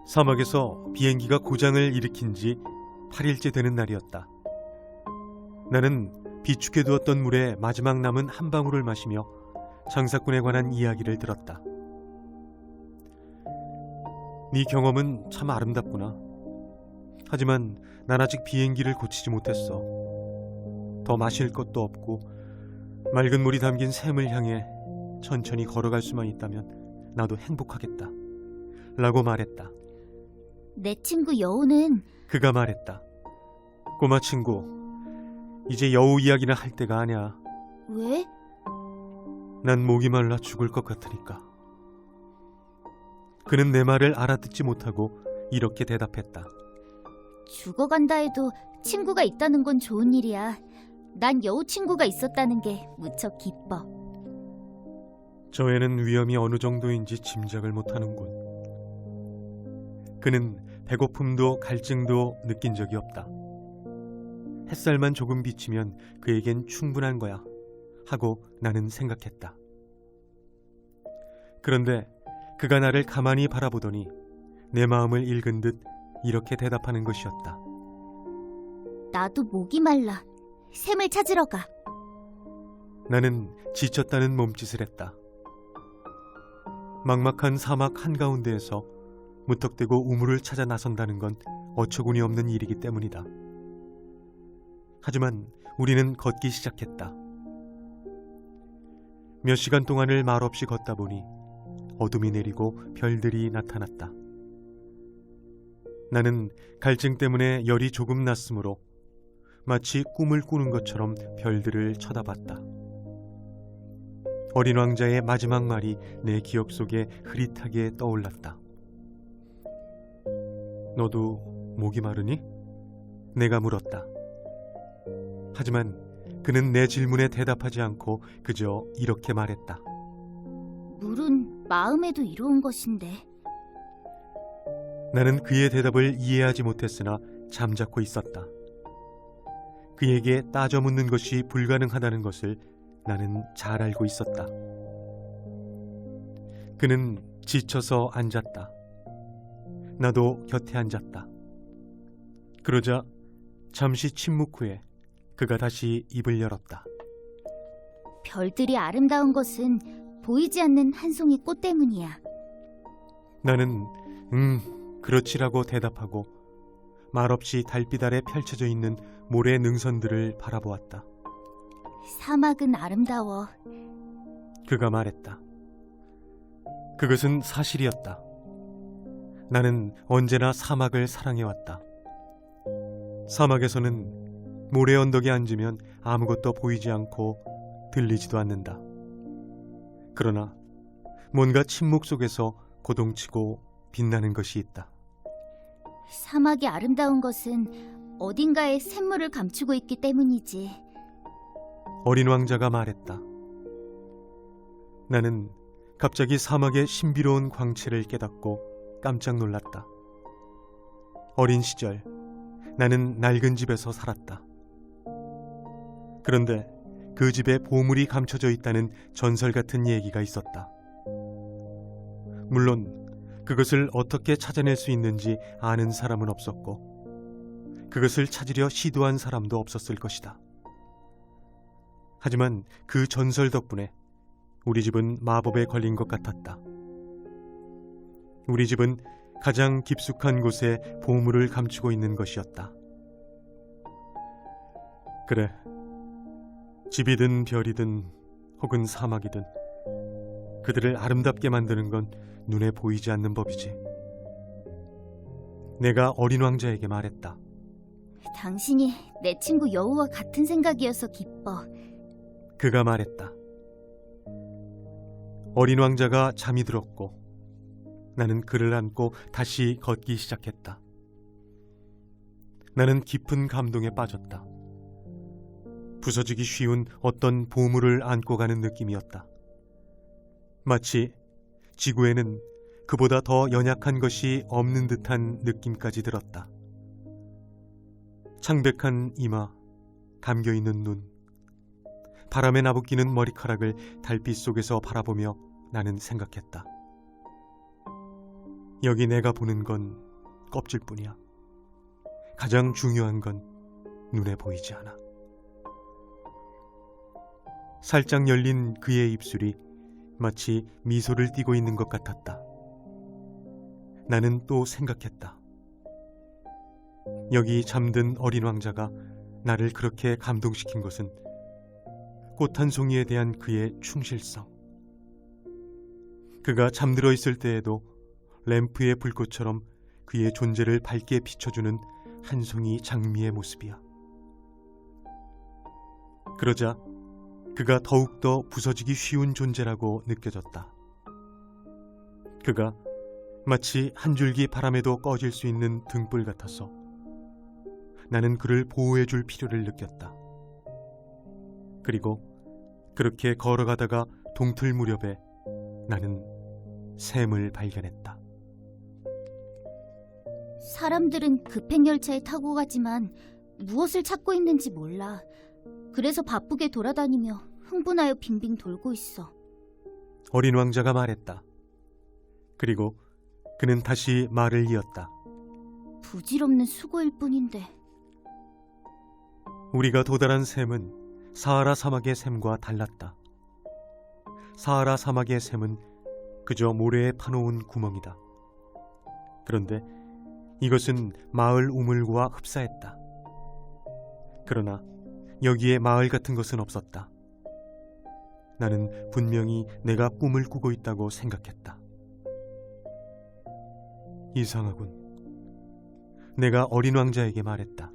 사막에서 비행기가 고장을 일으킨 지 8일째 되는 날이었다. 나는 비축해 두었던 물에 마지막 남은 한 방울을 마시며 장사꾼에 관한 이야기를 들었다. 네 경험은 참 아름답구나. 하지만 난 아직 비행기를 고치지 못했어. 더 마실 것도 없고 맑은 물이 담긴 샘을 향해 천천히 걸어갈 수만 있다면 나도 행복하겠다 라고 말했다. 내 친구 여우는 그가 말했다. 꼬마 친구, 이제 여우 이야기는 할 때가 아니야. 왜? 난 목이 말라 죽을 것 같으니까. 그는 내 말을 알아듣지 못하고 이렇게 대답했다. 죽어간다 해도 친구가 있다는 건 좋은 일이야. 난 여우 친구가 있었다는 게 무척 기뻐. 저 애는 위험이 어느 정도인지 짐작을 못하는군. 그는 배고픔도 갈증도 느낀 적이 없다. 햇살만 조금 비치면 그에겐 충분한 거야 하고 나는 생각했다. 그런데 그가 나를 가만히 바라보더니 내 마음을 읽은 듯 이렇게 대답하는 것이었다. 나도 목이 말라. 샘을 찾으러 가. 나는 지쳤다는 몸짓을 했다. 막막한 사막 한가운데에서 무턱대고 우물을 찾아 나선다는 건 어처구니 없는 일이기 때문이다. 하지만 우리는 걷기 시작했다. 몇 시간 동안을 말없이 걷다 보니 어둠이 내리고 별들이 나타났다. 나는 갈증 때문에 열이 조금 났으므로 마치 꿈을 꾸는 것처럼 별들을 쳐다봤다. 어린 왕자의 마지막 말이 내 기억 속에 흐릿하게 떠올랐다. 너도 목이 마르니? 내가 물었다. 하지만 그는 내 질문에 대답하지 않고 그저 이렇게 말했다. 물은 마음에도 이로운 것인데. 나는 그의 대답을 이해하지 못했으나 잠자코 있었다. 그에게 따져 묻는 것이 불가능하다는 것을 나는 잘 알고 있었다. 그는 지쳐서 앉았다. 나도 곁에 앉았다. 그러자 잠시 침묵 후에 그가 다시 입을 열었다. 별들이 아름다운 것은 보이지 않는 한 송이 꽃 때문이야. 나는 그렇지라고 대답하고 말없이 달빛 아래 펼쳐져 있는 모래 능선들을 바라보았다. 사막은 아름다워. 그가 말했다. 그것은 사실이었다. 나는 언제나 사막을 사랑해왔다. 사막에서는 모래 언덕에 앉으면 아무것도 보이지 않고 들리지도 않는다. 그러나 뭔가 침묵 속에서 고동치고 빛나는 것이 있다. 사막이 아름다운 것은 어딘가에 샘물을 감추고 있기 때문이지. 어린 왕자가 말했다. 나는 갑자기 사막의 신비로운 광채를 깨닫고 깜짝 놀랐다. 어린 시절 나는 낡은 집에서 살았다. 그런데 그 집에 보물이 감춰져 있다는 전설 같은 얘기가 있었다. 물론 그것을 어떻게 찾아낼 수 있는지 아는 사람은 없었고 그것을 찾으려 시도한 사람도 없었을 것이다. 하지만 그 전설 덕분에 우리 집은 마법에 걸린 것 같았다. 우리 집은 가장 깊숙한 곳에 보물을 감추고 있는 것이었다. 그래, 집이든 별이든 혹은 사막이든 그들을 아름답게 만드는 건 눈에 보이지 않는 법이지. 내가 어린 왕자에게 말했다. 당신이 내 친구 여우와 같은 생각이어서 기뻐. 그가 말했다. 어린 왕자가 잠이 들었고 나는 그를 안고 다시 걷기 시작했다. 나는 깊은 감동에 빠졌다. 부서지기 쉬운 어떤 보물을 안고 가는 느낌이었다. 마치 지구에는 그보다 더 연약한 것이 없는 듯한 느낌까지 들었다. 창백한 이마, 감겨있는 눈, 바람에 나부끼는 머리카락을 달빛 속에서 바라보며 나는 생각했다. 여기 내가 보는 건 껍질뿐이야. 가장 중요한 건 눈에 보이지 않아. 살짝 열린 그의 입술이 마치 미소를 띠고 있는 것 같았다. 나는 또 생각했다. 여기 잠든 어린 왕자가 나를 그렇게 감동시킨 것은 꽃 한 송이에 대한 그의 충실성. 그가 잠들어 있을 때에도 램프의 불꽃처럼 그의 존재를 밝게 비춰주는 한 송이 장미의 모습이야. 그러자 그가 더욱더 부서지기 쉬운 존재라고 느껴졌다. 그가 마치 한 줄기 바람에도 꺼질 수 있는 등불 같아서 나는 그를 보호해줄 필요를 느꼈다. 그리고 그렇게 걸어가다가 동틀 무렵에 나는 샘을 발견했다. 사람들은 급행열차에 타고 가지만 무엇을 찾고 있는지 몰라. 그래서 바쁘게 돌아다니며 흥분하여 빙빙 돌고 있어. 어린 왕자가 말했다. 그리고 그는 다시 말을 이었다. 부질없는 수고일 뿐인데. 우리가 도달한 샘은 사하라 사막의 샘과 달랐다. 사하라 사막의 샘은 그저 모래에 파놓은 구멍이다. 그런데 이것은 마을 우물과 흡사했다. 그러나 여기에 마을 같은 것은 없었다. 나는 분명히 내가 꿈을 꾸고 있다고 생각했다. 이상하군. 내가 어린 왕자에게 말했다.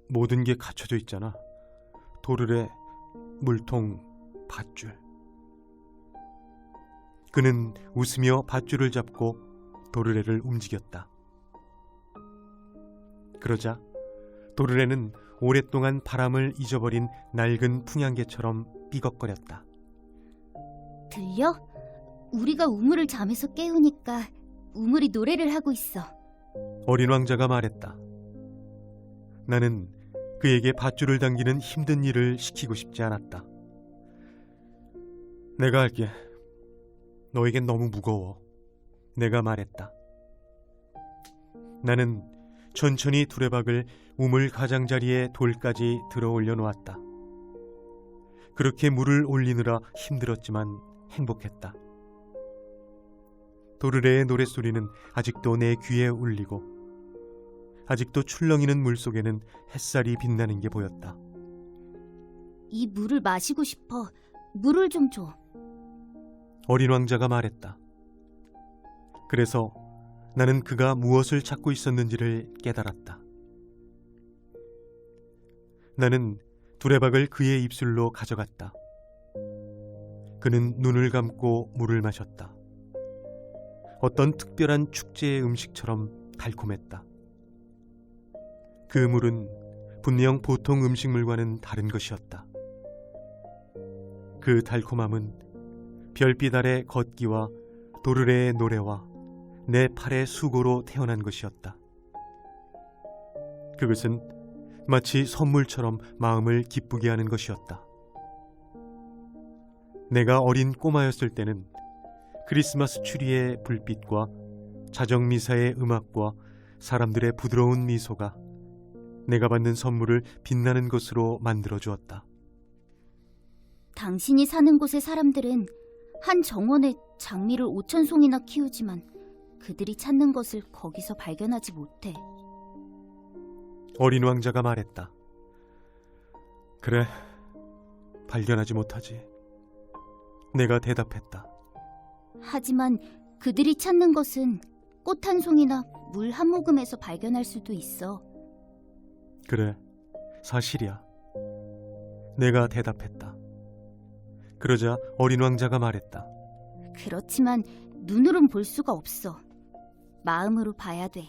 모든 게 갖춰져 있잖아. 도르래, 물통, 밧줄. 그는 웃으며 밧줄을 잡고 도르래를 움직였다. 그러자 도르래는 오랫동안 바람을 잊어버린 낡은 풍향개처럼 삐걱거렸다. 들려? 우리가 우물을 잠에서 깨우니까 우물이 노래를 하고 있어. 어린 왕자가 말했다. 나는 그에게 밧줄을 당기는 힘든 일을 시키고 싶지 않았다. 내가 할게. 너에겐 너무 무거워. 내가 말했다. 나는 천천히 두레박을 우물 가장자리에 돌까지 들어 올려 놓았다. 그렇게 물을 올리느라 힘들었지만 행복했다. 도르래의 노랫소리는 아직도 내 귀에 울리고 아직도 출렁이는 물속에는 햇살이 빛나는 게 보였다. 이 물을 마시고 싶어. 물을 좀 줘. 어린 왕자가 말했다. 그래서 나는 그가 무엇을 찾고 있었는지를 깨달았다. 나는 두레박을 그의 입술로 가져갔다. 그는 눈을 감고 물을 마셨다. 어떤 특별한 축제의 음식처럼 달콤했다. 그 물은 분명 보통 음식물과는 다른 것이었다. 그 달콤함은 별빛 아래 걷기와 도르래의 노래와 내 팔의 수고로 태어난 것이었다. 그것은 마치 선물처럼 마음을 기쁘게 하는 것이었다. 내가 어린 꼬마였을 때는 크리스마스 추리의 불빛과 자정미사의 음악과 사람들의 부드러운 미소가 내가 받는 선물을 빛나는 것으로 만들어 주었다. 당신이 사는 곳의 사람들은 한 정원에 장미를 5,000송이나 키우지만 그들이 찾는 것을 거기서 발견하지 못해. 어린 왕자가 말했다. 그래, 발견하지 못하지. 내가 대답했다. 하지만 그들이 찾는 것은 꽃 한 송이나 물 한 모금에서 발견할 수도 있어. 그래, 사실이야. 내가 대답했다. 그러자 어린 왕자가 말했다. 그렇지만 눈으론 볼 수가 없어. 마음으로 봐야 돼.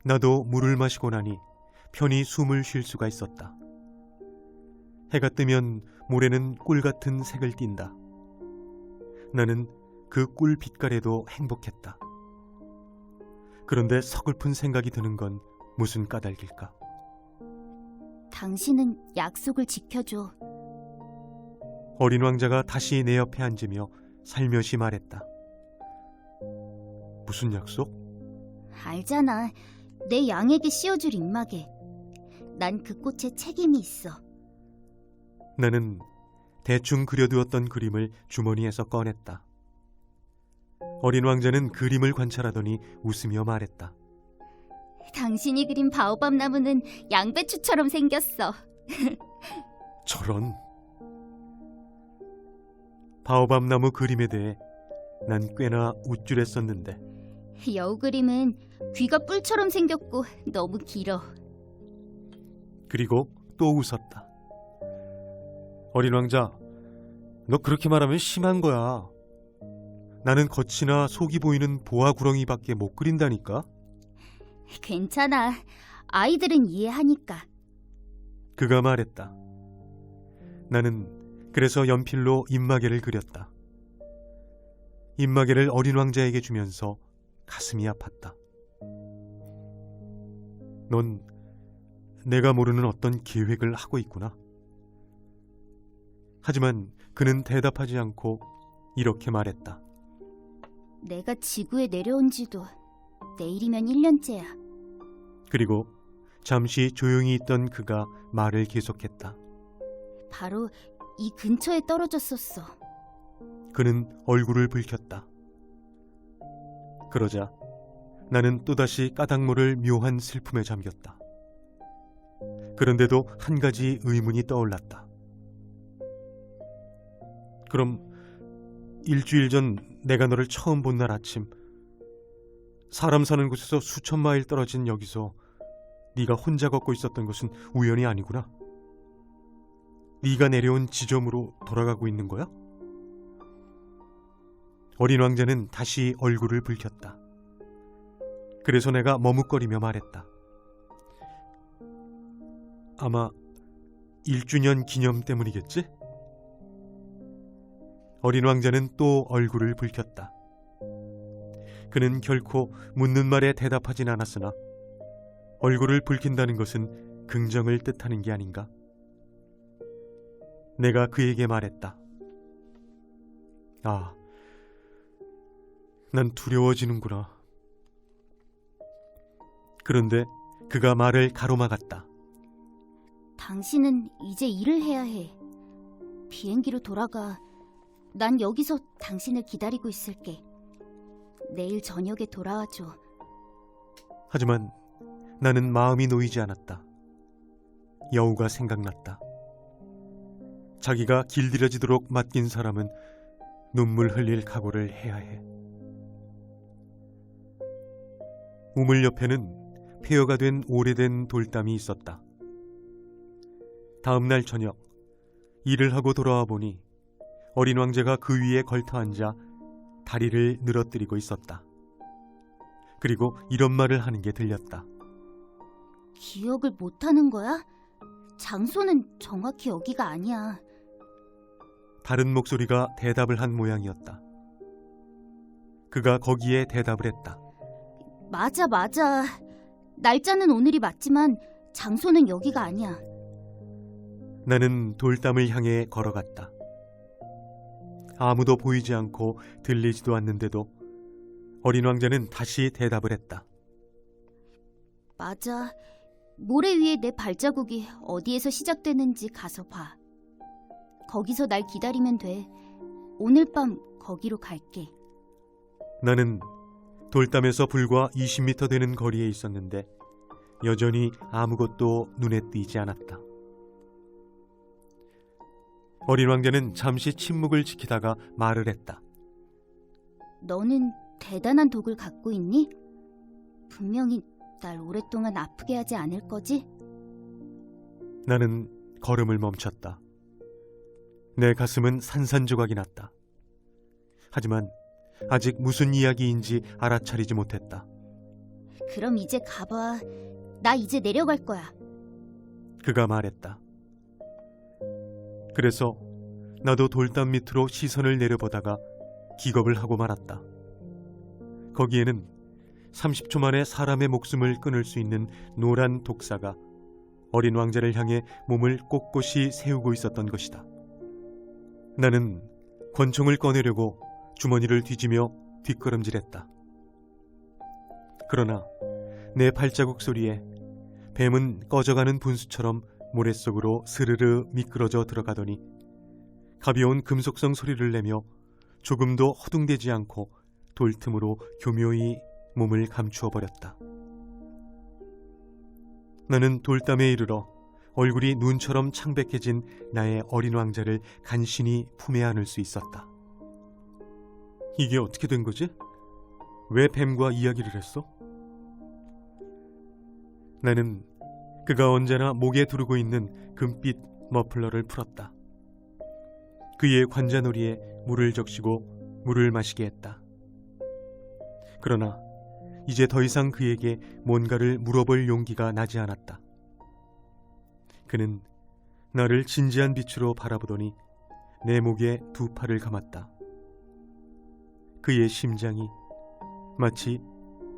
나도 물을 마시고 나니 편히 숨을 쉴 수가 있었다. 해가 뜨면 모래는 꿀 같은 색을 띈다. 나는 그 꿀 빛깔에도 행복했다. 그런데 서글픈 생각이 드는 건 무슨 까닭일까? 당신은 약속을 지켜줘. 어린 왕자가 다시 내 옆에 앉으며 살며시 말했다. 무슨 약속? 알잖아. 내 양에게 씌워줄 입마개. 난 그 꽃에 책임이 있어. 나는 대충 그려두었던 그림을 주머니에서 꺼냈다. 어린 왕자는 그림을 관찰하더니 웃으며 말했다. 당신이 그린 바오밥 나무는 양배추처럼 생겼어. 저런. 바오밥 나무 그림에 대해 난 꽤나 우쭐했었는데 여우 그림은 귀가 뿔처럼 생겼고 너무 길어. 그리고 또 웃었다. 어린 왕자, 너 그렇게 말하면 심한 거야. 나는 겉이나 속이 보이는 보아 구렁이밖에 못 그린다니까. 괜찮아. 아이들은 이해하니까. 그가 말했다. 나는 그래서 연필로 입마개를 그렸다. 입마개를 어린 왕자에게 주면서 가슴이 아팠다. 넌 내가 모르는 어떤 계획을 하고 있구나. 하지만 그는 대답하지 않고 이렇게 말했다. 내가 지구에 내려온 지도 내일이면 1년째야. 그리고 잠시 조용히 있던 그가 말을 계속했다. 바로 이 근처에 떨어졌었어. 그는 얼굴을 붉혔다. 그러자 나는 또다시 까닭 모를 묘한 슬픔에 잠겼다. 그런데도 한 가지 의문이 떠올랐다. 그럼 일주일 전 내가 너를 처음 본 날 아침 사람 사는 곳에서 수천 마일 떨어진 여기서 네가 혼자 걷고 있었던 것은 우연이 아니구나. 네가 내려온 지점으로 돌아가고 있는 거야? 어린 왕자는 다시 얼굴을 붉혔다. 그래서 내가 머뭇거리며 말했다. 아마 1주년 기념 때문이겠지? 어린 왕자는 또 얼굴을 붉혔다. 그는 결코 묻는 말에 대답하진 않았으나 얼굴을 붉힌다는 것은 긍정을 뜻하는 게 아닌가? 내가 그에게 말했다. 아, 난 두려워지는구나. 그런데 그가 말을 가로막았다. 당신은 이제 일을 해야 해. 비행기로 돌아가. 난 여기서 당신을 기다리고 있을게. 내일 저녁에 돌아와줘. 하지만 나는 마음이 놓이지 않았다. 여우가 생각났다. 자기가 길들여지도록 맡긴 사람은 눈물 흘릴 각오를 해야 해. 우물 옆에는 폐허가 된 오래된 돌담이 있었다. 다음 날 저녁 일을 하고 돌아와 보니 어린 왕자가 그 위에 걸터 앉아 다리를 늘어뜨리고 있었다. 그리고 이런 말을 하는 게 들렸다. 기억을 못하는 거야? 장소는 정확히 여기가 아니야. 다른 목소리가 대답을 한 모양이었다. 그가 거기에 대답을 했다. 맞아. 날짜는 오늘이 맞지만 장소는 여기가 아니야. 나는 돌담을 향해 걸어갔다. 아무도 보이지 않고 들리지도 않는데도 어린 왕자는 다시 대답을 했다. 맞아. 모래 위에 내 발자국이 어디에서 시작되는지 가서 봐. 거기서 날 기다리면 돼. 오늘 밤 거기로 갈게. 나는 돌담에서 불과 20m 되는 거리에 있었는데 여전히 아무것도 눈에 띄지 않았다. 어린 왕자는 잠시 침묵을 지키다가 말을 했다. 너는 대단한 독을 갖고 있니? 분명히 날 오랫동안 아프게 하지 않을 거지? 나는 걸음을 멈췄다. 내 가슴은 산산조각이 났다. 하지만 아직 무슨 이야기인지 알아차리지 못했다. 그럼 이제 가봐. 나 이제 내려갈 거야. 그가 말했다. 그래서 나도 돌담 밑으로 시선을 내려보다가 기겁을 하고 말았다. 거기에는 30초 만에 사람의 목숨을 끊을 수 있는 노란 독사가 어린 왕자를 향해 몸을 꼿꼿이 세우고 있었던 것이다. 나는 권총을 꺼내려고 주머니를 뒤지며 뒷걸음질했다. 그러나 내 발자국 소리에 뱀은 꺼져가는 분수처럼 모래 속으로 스르르 미끄러져 들어가더니 가벼운 금속성 소리를 내며 조금도 허둥대지 않고 돌 틈으로 교묘히 몸을 감추어 버렸다. 나는 돌담에 이르러 얼굴이 눈처럼 창백해진 나의 어린 왕자를 간신히 품에 안을 수 있었다. 이게 어떻게 된 거지? 왜 뱀과 이야기를 했어? 나는 그가 언제나 목에 두르고 있는 금빛 머플러를 풀었다. 그의 관자놀이에 물을 적시고 물을 마시게 했다. 그러나 이제 더 이상 그에게 뭔가를 물어볼 용기가 나지 않았다. 그는 나를 진지한 빛으로 바라보더니 내 목에 두 팔을 감았다. 그의 심장이 마치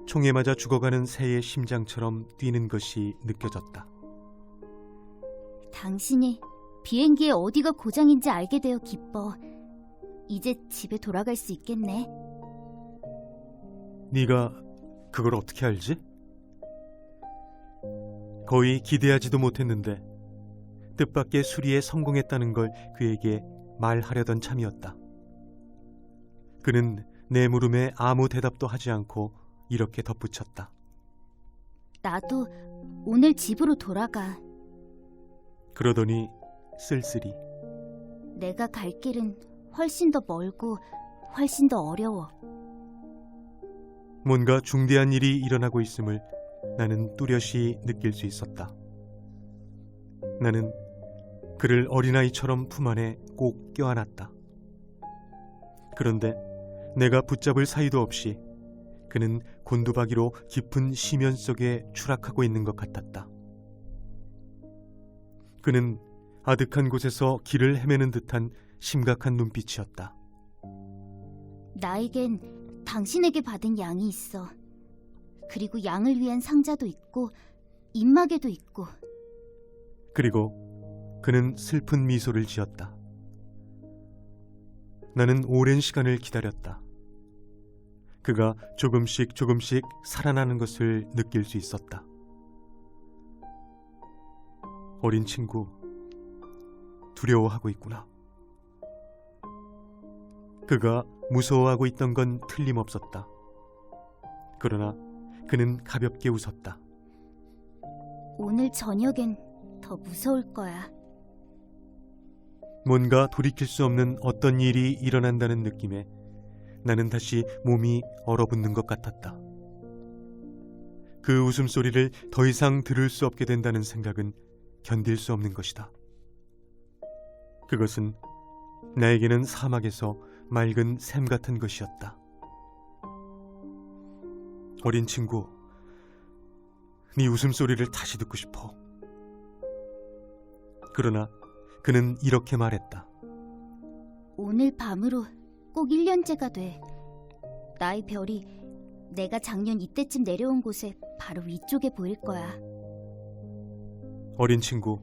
총에 맞아 죽어가는 새의 심장처럼 뛰는 것이 느껴졌다. 당신이 비행기의 어디가 고장인지 알게 되어 기뻐. 이제 집에 돌아갈 수 있겠네. 네가 그걸 어떻게 알지? 거의 기대하지도 못했는데 뜻밖의 수리에 성공했다는 걸 그에게 말하려던 참이었다. 그는 내 물음에 아무 대답도 하지 않고 이렇게 덧붙였다. 나도 오늘 집으로 돌아가. 그러더니 쓸쓸히 내가 갈 길은 훨씬 더 멀고 훨씬 더 어려워. 뭔가 중대한 일이 일어나고 있음을 나는 뚜렷이 느낄 수 있었다. 나는 그를 어린아이처럼 품 안에 꼭 껴안았다. 그런데 내가 붙잡을 사이도 없이 그는 곤두박이로 깊은 심연 속에 추락하고 있는 것 같았다. 그는 아득한 곳에서 길을 헤매는 듯한 심각한 눈빛이었다. 나에겐 당신에게 받은 양이 있어. 그리고 양을 위한 상자도 있고 입마개도 있고. 그리고 그는 슬픈 미소를 지었다. 나는 오랜 시간을 기다렸다. 그가 조금씩 살아나는 것을 느낄 수 있었다. 어린 친구, 두려워하고 있구나. 그가 무서워하고 있던 건 틀림없었다. 그러나 그는 가볍게 웃었다. 오늘 저녁엔 더 무서울 거야. 뭔가 돌이킬 수 없는 어떤 일이 일어난다는 느낌에 나는 다시 몸이 얼어붙는 것 같았다. 그 웃음소리를 더 이상 들을 수 없게 된다는 생각은 견딜 수 없는 것이다. 그것은 나에게는 사막에서 맑은 샘 같은 것이었다. 어린 친구, 네 웃음소리를 다시 듣고 싶어. 그러나 그는 이렇게 말했다. 오늘 밤으로 꼭 1년째가 돼. 나의 별이 내가 작년 이때쯤 내려온 곳에 바로 위쪽에 보일 거야. 어린 친구,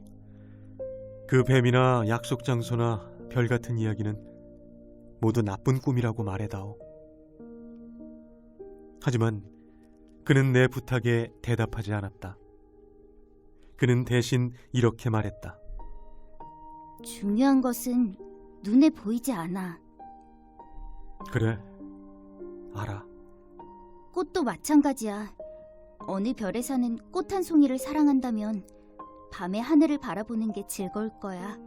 그 뱀이나 약속 장소나 별 같은 이야기는 모두 나쁜 꿈이라고 말해다오. 하지만 그는 내 부탁에 대답하지 않았다. 그는 대신 이렇게 말했다. 중요한 것은 눈에 보이지 않아. 그래, 알아. 꽃도 마찬가지야. 어느 별에 사는 꽃 한 송이를 사랑한다면 밤에 하늘을 바라보는 게 즐거울 거야.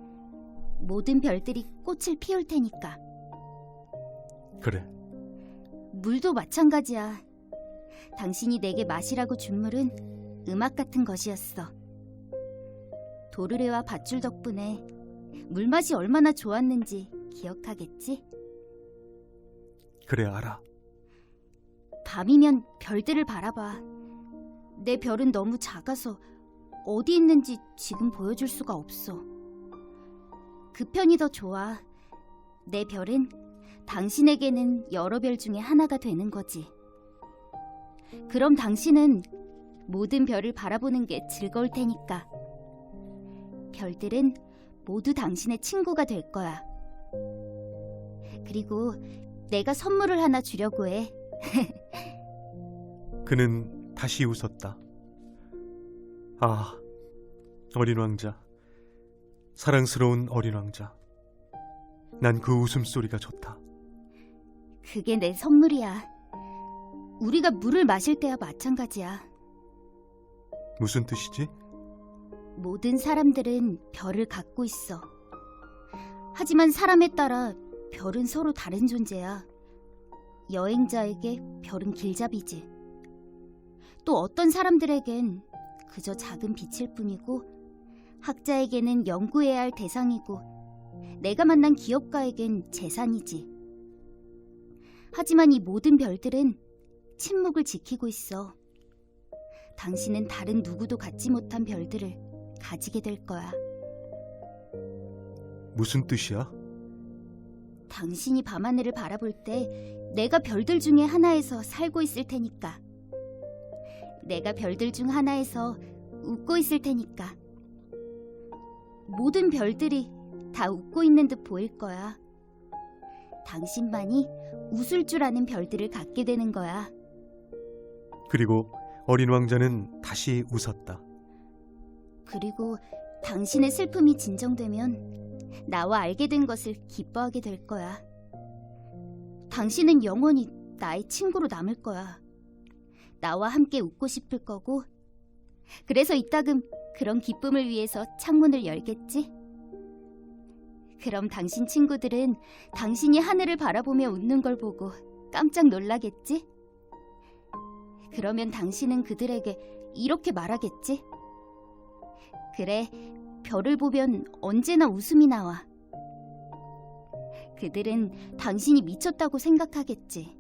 모든 별들이 꽃을 피울 테니까. 그래. 물도 마찬가지야. 당신이 내게 마시라고 준 물은 음악 같은 것이었어. 도르래와 밧줄 덕분에 물맛이 얼마나 좋았는지 기억하겠지? 그래, 알아. 밤이면 별들을 바라봐. 내 별은 너무 작아서 어디 있는지 지금 보여줄 수가 없어. 그 편이 더 좋아. 내 별은 당신에게는 여러 별 중에 하나가 되는 거지. 그럼 당신은 모든 별을 바라보는 게 즐거울 테니까. 별들은 모두 당신의 친구가 될 거야. 그리고 내가 선물을 하나 주려고 해. 그는 다시 웃었다. 아, 어린 왕자. 사랑스러운 어린 왕자. 난 그 웃음소리가 좋다. 그게 내 선물이야. 우리가 물을 마실 때와 마찬가지야. 무슨 뜻이지? 모든 사람들은 별을 갖고 있어. 하지만 사람에 따라 별은 서로 다른 존재야. 여행자에게 별은 길잡이지. 또 어떤 사람들에겐 그저 작은 빛일 뿐이고, 학자에게는 연구해야 할 대상이고, 내가 만난 기업가에겐 재산이지. 하지만 이 모든 별들은 침묵을 지키고 있어. 당신은 다른 누구도 갖지 못한 별들을 가지게 될 거야. 무슨 뜻이야? 당신이 밤하늘을 바라볼 때 내가 별들 중에 하나에서 살고 있을 테니까. 내가 별들 중 하나에서 웃고 있을 테니까. 모든 별들이 다 웃고 있는 듯 보일 거야. 당신만이 웃을 줄 아는 별들을 갖게 되는 거야. 그리고 어린 왕자는 다시 웃었다. 그리고 당신의 슬픔이 진정되면 나와 알게 된 것을 기뻐하게 될 거야. 당신은 영원히 나의 친구로 남을 거야. 나와 함께 웃고 싶을 거고, 그래서 이따금 그런 기쁨을 위해서 창문을 열겠지? 그럼 당신 친구들은 당신이 하늘을 바라보며 웃는 걸 보고 깜짝 놀라겠지? 그러면 당신은 그들에게 이렇게 말하겠지? 그래, 별을 보면 언제나 웃음이 나와. 그들은 당신이 미쳤다고 생각하겠지.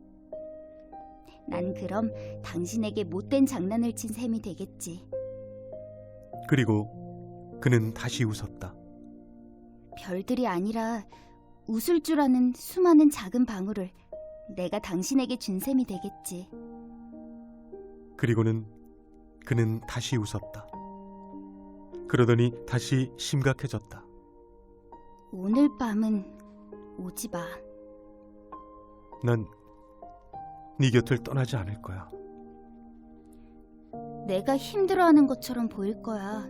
난 그럼 당신에게 못된 장난을 친 셈이 되겠지. 그리고 그는 다시 웃었다. 별들이 아니라 웃을 줄 아는 수많은 작은 방울을 내가 당신에게 준 셈이 되겠지. 그리고는 그는 다시 웃었다. 그러더니 다시 심각해졌다. 오늘 밤은 오지 마. 난 네 곁을 떠나지 않을 거야. 내가 힘들어하는 것처럼 보일 거야.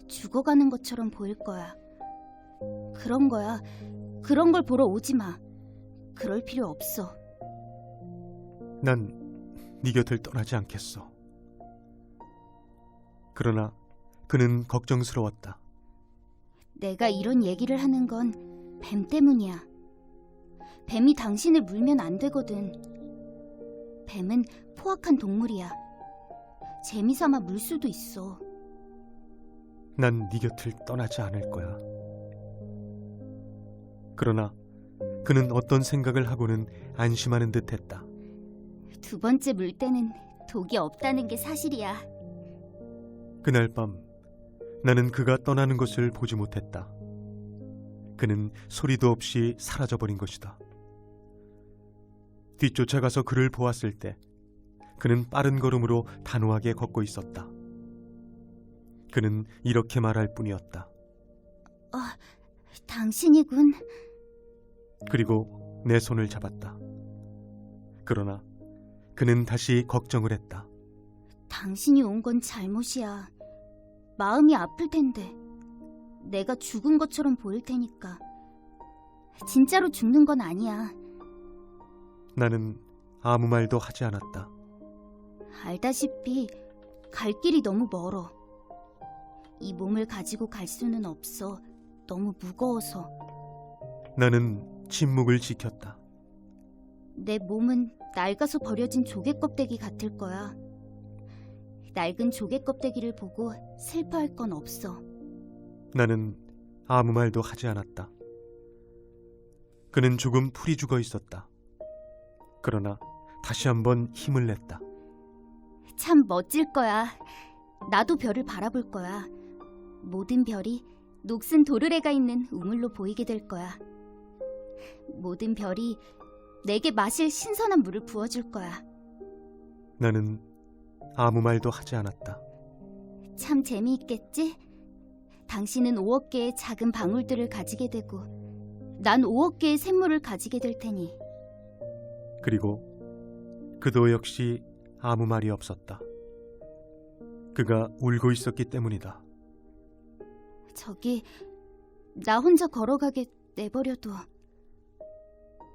죽어가는 것처럼 보일 거야. 그런 거야. 그런 걸 보러 오지 마. 그럴 필요 없어. 난 네 곁을 떠나지 않겠어. 그러나 그는 걱정스러웠다. 내가 이런 얘기를 하는 건 뱀 때문이야. 뱀이 당신을 물면 안 되거든. 뱀은 포악한 동물이야. 재미삼아 물 수도 있어. 난 네 곁을 떠나지 않을 거야. 그러나 그는 어떤 생각을 하고는 안심하는 듯했다. 두 번째 물 때는 독이 없다는 게 사실이야. 그날 밤 나는 그가 떠나는 것을 보지 못했다. 그는 소리도 없이 사라져버린 것이다. 뒤쫓아가서 그를 보았을 때 그는 빠른 걸음으로 단호하게 걷고 있었다. 그는 이렇게 말할 뿐이었다. 당신이군. 그리고 내 손을 잡았다. 그러나 그는 다시 걱정을 했다. 당신이 온 건 잘못이야. 마음이 아플 텐데. 내가 죽은 것처럼 보일 테니까. 진짜로 죽는 건 아니야. 나는 아무 말도 하지 않았다. 알다시피 갈 길이 너무 멀어. 이 몸을 가지고 갈 수는 없어. 너무 무거워서. 나는 침묵을 지켰다. 내 몸은 낡아서 버려진 조개 껍데기 같을 거야. 낡은 조개 껍데기를 보고 슬퍼할 건 없어. 나는 아무 말도 하지 않았다. 그는 조금 풀이 죽어 있었다. 그러나 다시 한번 힘을 냈다. 참 멋질 거야. 나도 별을 바라볼 거야. 모든 별이 녹슨 도르래가 있는 우물로 보이게 될 거야. 모든 별이 내게 마실 신선한 물을 부어줄 거야. 나는 아무 말도 하지 않았다. 참 재미있겠지? 당신은 5억 개의 작은 방울들을 가지게 되고 난 5억 개의 샘물을 가지게 될 테니 그리고 그도 역시 아무 말이 없었다. 그가 울고 있었기 때문이다. 저기, 나 혼자 걸어가게 내버려둬.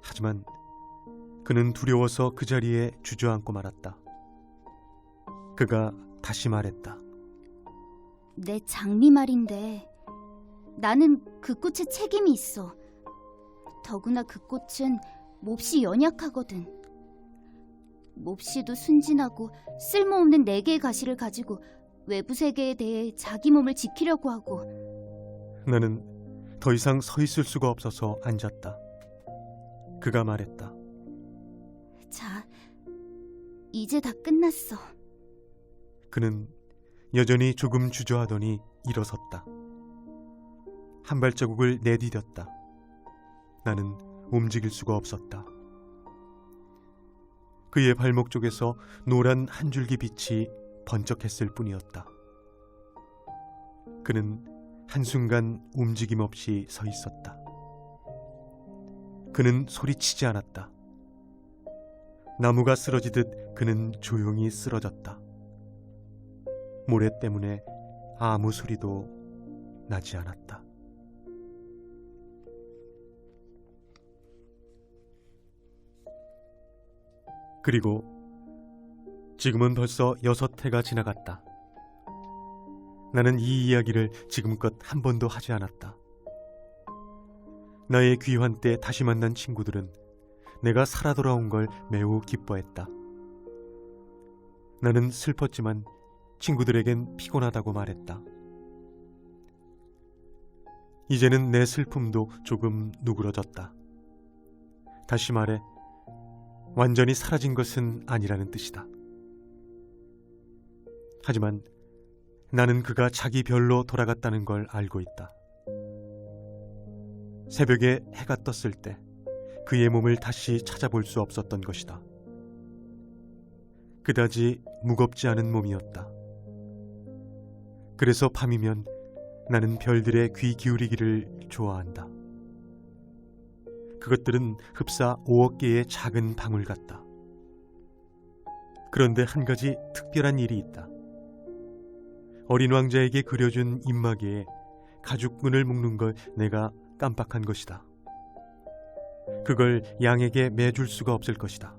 하지만 그는 두려워서 그 자리에 주저앉고 말았다. 그가 다시 말했다. 내 장미 말인데 나는 그 꽃에 책임이 있어. 더구나 그 꽃은 몹시 연약하거든. 몹시도 순진하고 쓸모없는 4개의 가시를 가지고 외부 세계에 대해 자기 몸을 지키려고 하고. 나는 더 이상 서 있을 수가 없어서 앉았다. 그가 말했다. 자, 이제 다 끝났어. 그는 여전히 조금 주저하더니 일어섰다. 한 발자국을 내디뎠다. 나는 움직일 수가 없었다. 그의 발목 쪽에서 노란 한 줄기 빛이 번쩍했을 뿐이었다. 그는 한순간 움직임 없이 서 있었다. 그는 소리치지 않았다. 나무가 쓰러지듯 그는 조용히 쓰러졌다. 모래 때문에 아무 소리도 나지 않았다. 그리고 지금은 벌써 6해가 지나갔다. 나는 이 이야기를 지금껏 한 번도 하지 않았다. 나의 귀환 때 다시 만난 친구들은 내가 살아 돌아온 걸 매우 기뻐했다. 나는 슬펐지만 친구들에겐 피곤하다고 말했다. 이제는 내 슬픔도 조금 누그러졌다. 다시 말해 완전히 사라진 것은 아니라는 뜻이다. 하지만 나는 그가 자기 별로 돌아갔다는 걸 알고 있다. 새벽에 해가 떴을 때 그의 몸을 다시 찾아볼 수 없었던 것이다. 그다지 무겁지 않은 몸이었다. 그래서 밤이면 나는 별들의 귀 기울이기를 좋아한다. 그것들은 흡사 5억 개의 작은 방울 같다. 그런데 한 가지 특별한 일이 있다. 어린 왕자에게 그려준 입마개에 가죽끈을 묶는 걸 내가 깜빡한 것이다. 그걸 양에게 매줄 수가 없을 것이다.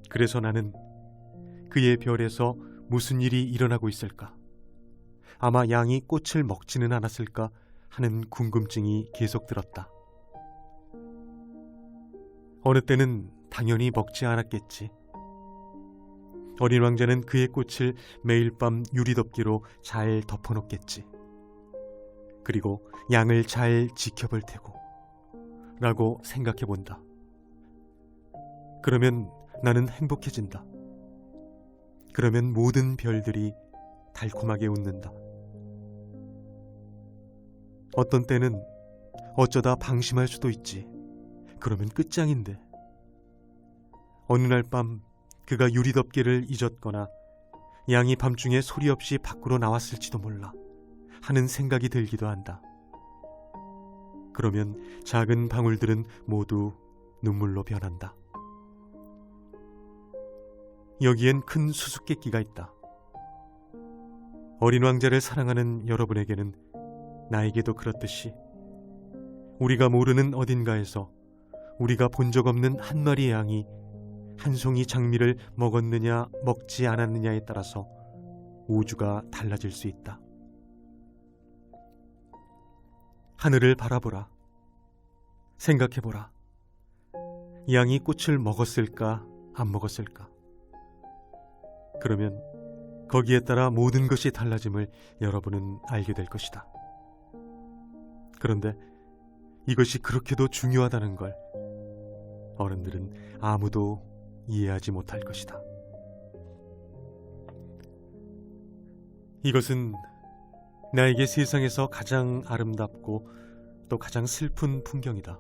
그래서 나는 그의 별에서 무슨 일이 일어나고 있을까? 아마 양이 꽃을 먹지는 않았을까 하는 궁금증이 계속 들었다. 어느 때는 당연히 먹지 않았겠지. 어린 왕자는 그의 꽃을 매일 밤 유리덮개로 잘 덮어놓겠지. 그리고 양을 잘 지켜볼 테고 라고 생각해본다. 그러면 나는 행복해진다. 그러면 모든 별들이 달콤하게 웃는다. 어떤 때는 어쩌다 방심할 수도 있지. 그러면 끝장인데. 어느 날 밤 그가 유리덮개를 잊었거나 양이 밤중에 소리 없이 밖으로 나왔을지도 몰라 하는 생각이 들기도 한다. 그러면 작은 방울들은 모두 눈물로 변한다. 여기엔 큰 수수께끼가 있다. 어린 왕자를 사랑하는 여러분에게는 나에게도 그렇듯이 우리가 모르는 어딘가에서 우리가 본 적 없는 한 마리 양이 한 송이 장미를 먹었느냐 먹지 않았느냐에 따라서 우주가 달라질 수 있다. 하늘을 바라보라. 생각해보라. 양이 꽃을 먹었을까 안 먹었을까? 그러면 거기에 따라 모든 것이 달라짐을 여러분은 알게 될 것이다. 그런데 이것이 그렇게도 중요하다는 걸 어른들은 아무도 이해하지 못할 것이다. 이것은 나에게 세상에서 가장 아름답고 또 가장 슬픈 풍경이다.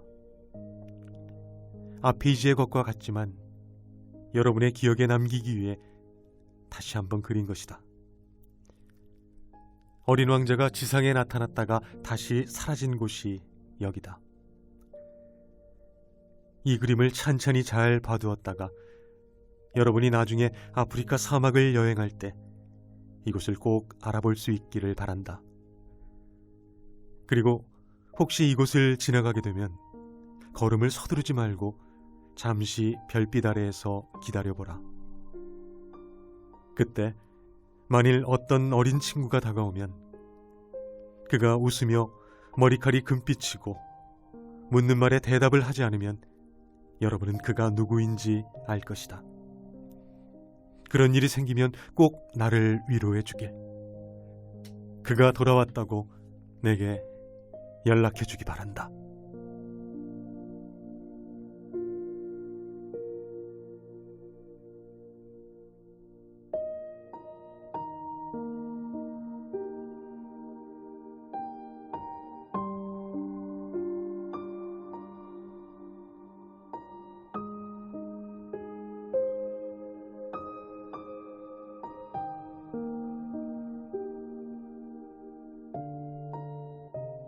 아페이지의 것과 같지만 여러분의 기억에 남기기 위해 다시 한번 그린 것이다. 어린 왕자가 지상에 나타났다가 다시 사라진 곳이 여기다. 이 그림을 찬찬히 잘 봐두었다가 여러분이 나중에 아프리카 사막을 여행할 때 이곳을 꼭 알아볼 수 있기를 바란다. 그리고 혹시 이곳을 지나가게 되면 걸음을 서두르지 말고 잠시 별빛 아래에서 기다려보라. 그때 만일 어떤 어린 친구가 다가오면 그가 웃으며 머리칼이 금빛이고 묻는 말에 대답을 하지 않으면 여러분은 그가 누구인지 알 것이다. 그런 일이 생기면 꼭 나를 위로해 주길. 그가 돌아왔다고 내게 연락해 주기 바란다.